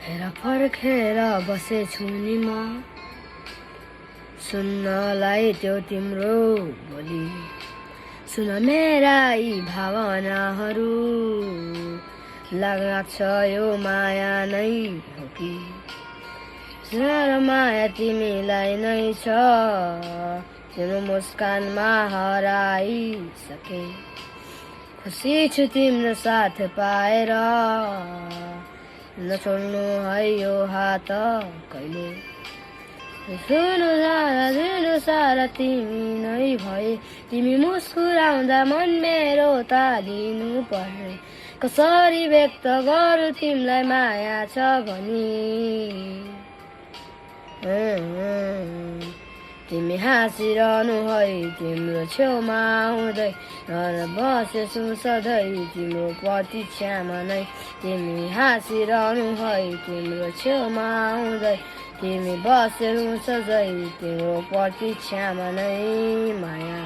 हेर फर्केर बसेछु नि म सुन्नलाई त्यो तिम्रो बोली सुन मेरा यी भावनाहरू लाग्छ यो माया नै हो कि र माया तिमीलाई नै छ तिम्रो मुस्कानमा हराइसके खुसी छु तिम्रो साथ पाएर नछोड्नु है यो हात कहिले दिनु सारा तिमी नै भए तिमी मुस्कुराउँदा मन मेरो तालिनु पर्ने कसरी व्यक्त गरौँ तिमीलाई माया छ भनी तिमी हाँसिरहनु है तिम्रो छेउमा आउँदै बसेछु सधैँ तिम्रो प्रतीक्षामा नै तिमी हाँसिरहनु है तिम्रो छेउमा आउँदै तिमी बसेछु सधैँ तिम्रो प्रतीक्षामा नै माया